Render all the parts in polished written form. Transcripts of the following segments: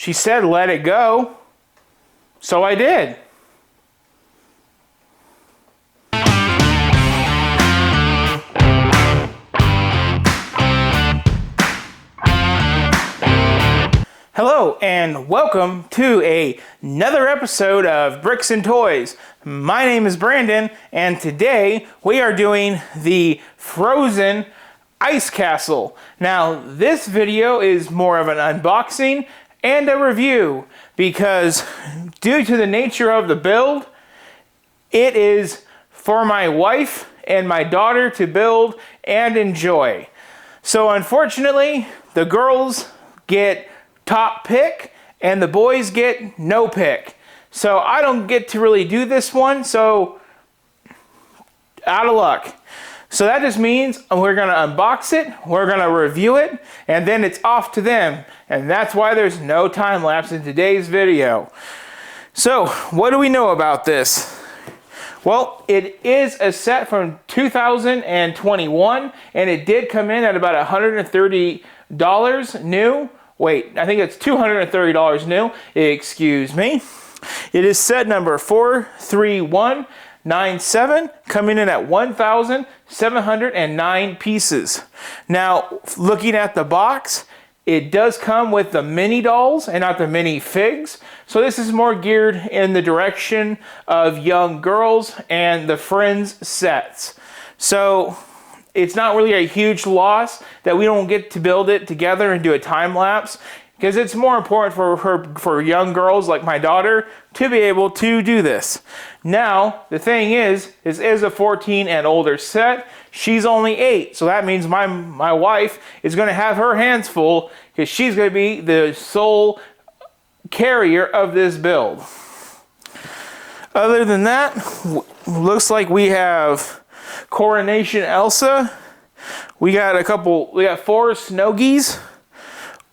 She said let it go, so I did. Hello and welcome to another episode of Bricks and Toys. My name is Brandon and today we are doing the Frozen Ice Castle. Now this video is more of an unboxing and a review because due to the nature of the build, it is for my wife and my daughter to build and enjoy. So unfortunately, the girls get top pick and the boys get no pick. So I don't get to really do this one, so out of luck. So that just means we're gonna unbox it, we're gonna review it, and then it's off to them. And that's why there's no time lapse in today's video. So what do we know about this? Well, it is a set from 2021 and it did come in at about $130 new. Wait, I think it's $230 new. Excuse me. It is set number 43197, coming in at 1,709 pieces. Now, looking at the box, it does come with the mini dolls and not the mini figs. So this is more geared in the direction of young girls and the Friends sets. So it's not really a huge loss that we don't get to build it together and do a time lapse, because it's more important for young girls like my daughter to be able to do this. Now, the thing is a 14 and older set. She's only 8, so that means my wife is going to have her hands full because she's going to be the sole carrier of this build. Other than that, looks like we have Coronation Elsa. We got 4 Snowgies.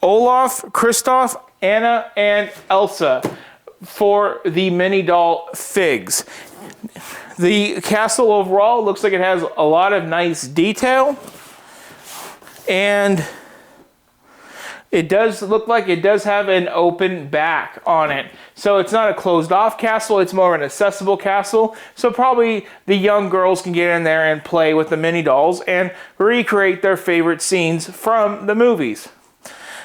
Olaf, Kristoff, Anna, and Elsa for the mini doll figs. The castle overall looks like it has a lot of nice detail. And it does look like it does have an open back on it. So it's not a closed off castle, it's more of an accessible castle. So probably the young girls can get in there and play with the mini dolls and recreate their favorite scenes from the movies.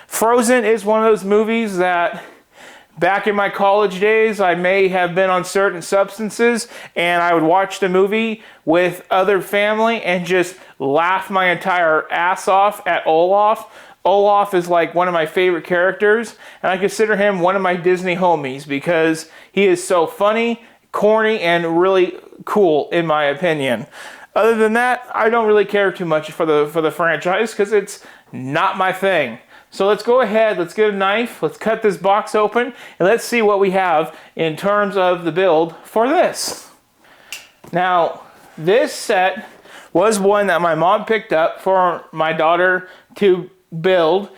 Frozen is one of those movies that back in my college days, I may have been on certain substances and I would watch the movie with other family and just laugh my entire ass off at Olaf. Olaf is like one of my favorite characters, and I consider him one of my Disney homies because he is so funny, corny, and really cool in my opinion. Other than that, I don't really care too much for the franchise because it's not my thing. So let's go ahead, let's get a knife, let's cut this box open, and let's see what we have in terms of the build for this. Now, this set was one that my mom picked up for my daughter to build.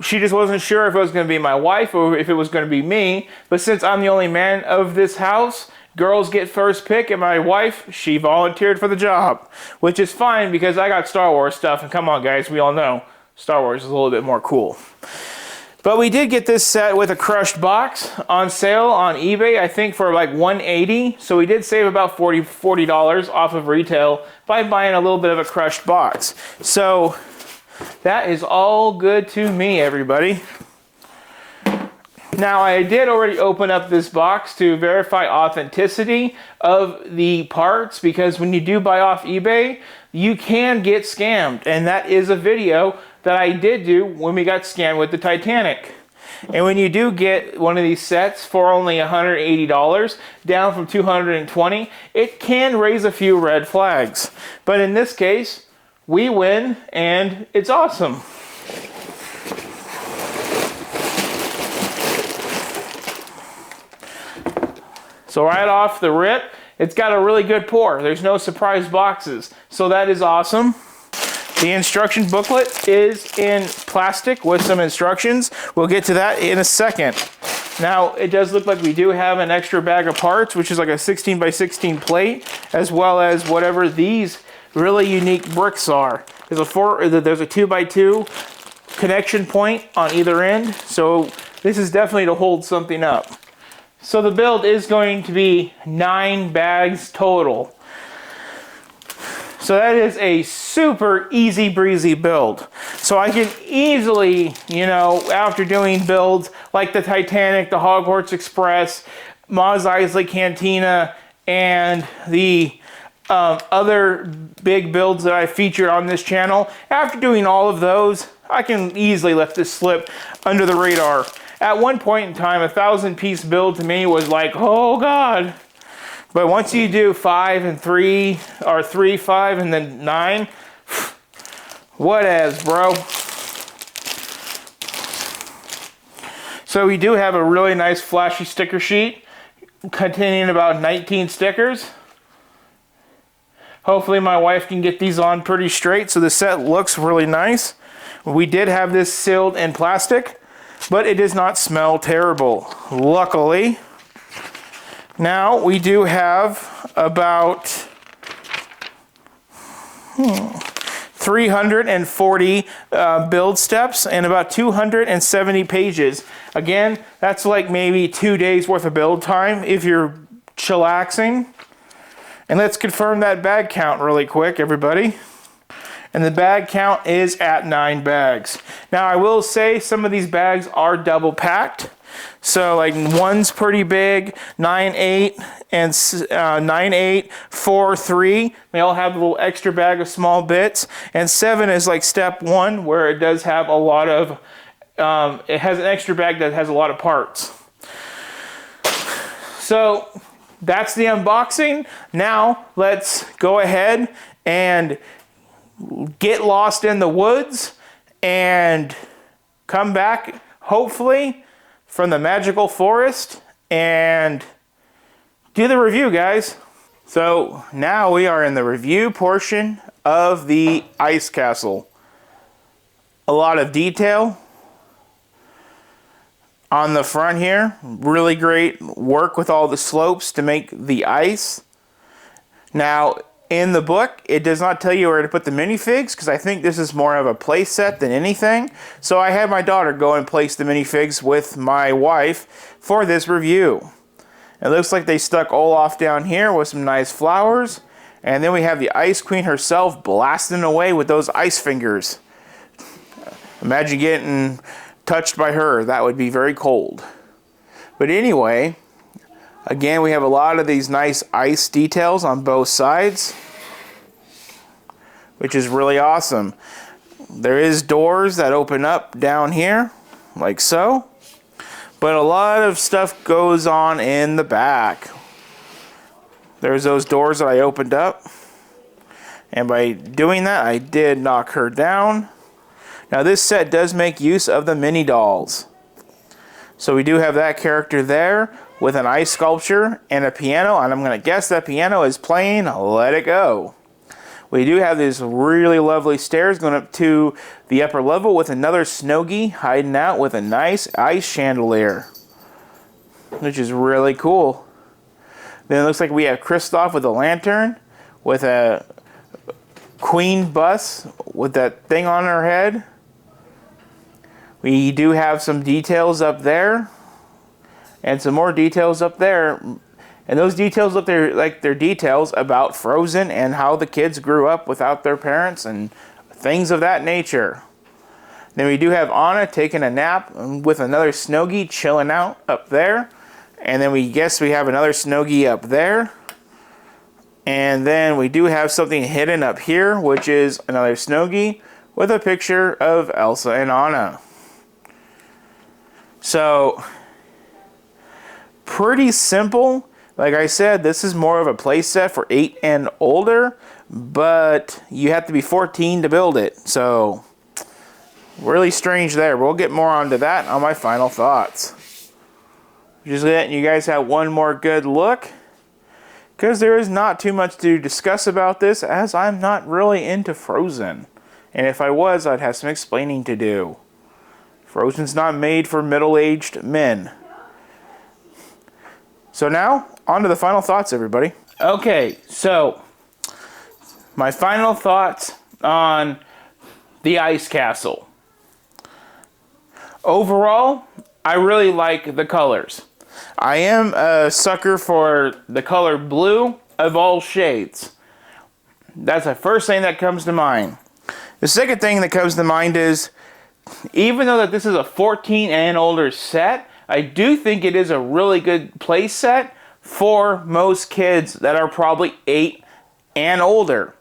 She just wasn't sure if it was going to be my wife or if it was going to be me. But since I'm the only man of this house, girls get first pick, and my wife, she volunteered for the job. Which is fine because I got Star Wars stuff, and come on guys, we all know Star Wars is a little bit more cool. But we did get this set with a crushed box on sale on eBay, I think for like $180. So we did save about $40 off of retail by buying a little bit of a crushed box. So that is all good to me, everybody. Now, I did already open up this box to verify authenticity of the parts, because when you do buy off eBay, you can get scammed. And that is a video that I did do when we got scammed with the Titanic. And when you do get one of these sets for only $180, down from $220, it can raise a few red flags. But in this case, we win, and it's awesome. So right off the rip, it's got a really good pour. There's no surprise boxes, so that is awesome. The instruction booklet is in plastic with some instructions. We'll get to that in a second. Now, it does look like we do have an extra bag of parts, which is like a 16 by 16 plate, as well as whatever these really unique bricks are. There's a 2 by 2 connection point on either end, so This is definitely to hold something up. So the build is going to be 9 bags total. So that is a super easy breezy build. So I can easily, you know, after doing builds like the Titanic, the Hogwarts Express, Mos Eisley Cantina, and the other big builds that I featured on this channel, after doing all of those, I can easily let this slip under the radar. At one point in time, a 1,000-piece build to me was like, oh God. But once you do 5 and 3, or 3, 5, and then 9, whatevs, bro. So we do have a really nice flashy sticker sheet containing about 19 stickers. Hopefully my wife can get these on pretty straight so the set looks really nice. We did have this sealed in plastic, but it does not smell terrible, luckily. Now we do have about 340 build steps and about 270 pages. Again, that's like maybe 2 days worth of build time if you're chillaxing. And let's confirm that bag count really quick, everybody. And the bag count is at 9 bags. Now I will say some of these bags are double packed. So like one's pretty big, 9/8 and 9/8, 4/3. They all have a little extra bag of small bits. And 7 is like step 1, where it does have a lot of, it has an extra bag that has a lot of parts. So that's the unboxing. Now let's go ahead and get lost in the woods and come back, hopefully, from the magical forest and do the review, guys. So now we are in the review portion of the ice castle. A lot of detail on the front here. Really great work with all the slopes to make the ice. Now in the book, it does not tell you where to put the minifigs, because I think this is more of a play set than anything. So I had my daughter go and place the minifigs with my wife for this review. It looks like they stuck Olaf down here with some nice flowers. And then we have the Ice Queen herself blasting away with those ice fingers. Imagine getting touched by her. That would be very cold. But anyway, again, we have a lot of these nice ice details on both sides, which is really awesome. There is doors that open up down here, like so. But a lot of stuff goes on in the back. There's those doors that I opened up. And by doing that, I did knock her down. Now this set does make use of the mini dolls. So we do have that character there with an ice sculpture and a piano, and I'm going to guess that piano is playing Let It Go. We do have these really lovely stairs going up to the upper level with another Snowgie hiding out with a nice ice chandelier, which is really cool. Then it looks like we have Kristoff with a lantern, with a queen bus with that thing on her head. We do have some details up there, and some more details up there. And those details look like they're details about Frozen and how the kids grew up without their parents and things of that nature. Then we do have Anna taking a nap with another Snowgie chilling out up there. And then we guess we have another Snowgie up there. And then we do have something hidden up here, which is another Snowgie with a picture of Elsa and Anna. So, pretty simple. Like I said, this is more of a play set for 8 and older, but you have to be 14 to build it. So, really strange there. We'll get more onto that on my final thoughts. Just letting you guys have one more good look, because there is not too much to discuss about this, as I'm not really into Frozen. And if I was, I'd have some explaining to do. Frozen's not made for middle-aged men. So now, on to the final thoughts, everybody. Okay, so my final thoughts on the Ice Castle. Overall, I really like the colors. I am a sucker for the color blue of all shades. That's the first thing that comes to mind. The second thing that comes to mind is, even though that this is a 14 and older set, I do think it is a really good play set for most kids that are probably 8 and older.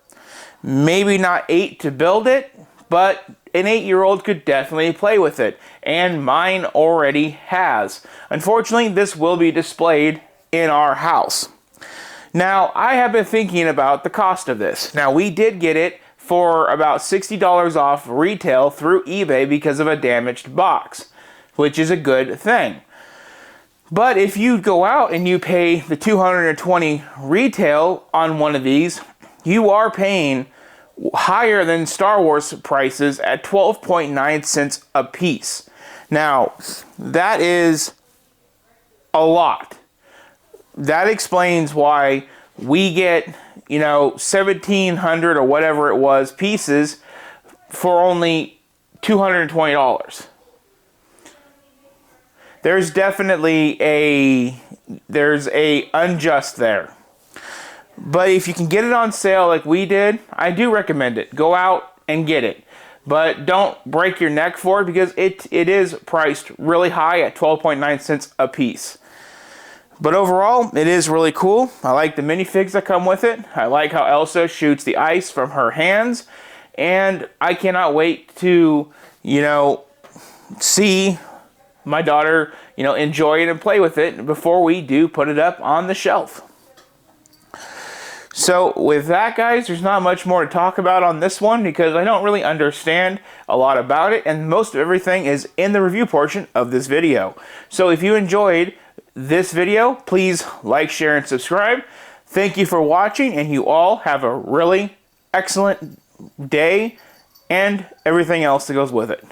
Maybe not 8 to build it, but an 8-year-old could definitely play with it, and mine already has. Unfortunately, this will be displayed in our house. Now, I have been thinking about the cost of this. Now, we did get it for about $60 off retail through eBay because of a damaged box, which is a good thing. But if you go out and you pay the $220 retail on one of these, you are paying higher than Star Wars prices at 12.9 cents a piece. Now, that is a lot. That explains why we get, 1,700 or whatever it was pieces for only $220. There's definitely a unjust there. But if you can get it on sale like we did, I do recommend it. Go out and get it. But don't break your neck for it because it is priced really high at 12.9 cents a piece. But overall, it is really cool. I like the minifigs that come with it. I like how Elsa shoots the ice from her hands. And I cannot wait to, see my daughter, enjoy it and play with it before we do put it up on the shelf. So with that, guys, there's not much more to talk about on this one because I don't really understand a lot about it, and most of everything is in the review portion of this video. So if you enjoyed this video, please like, share, and subscribe. Thank you for watching, and you all have a really excellent day and everything else that goes with it.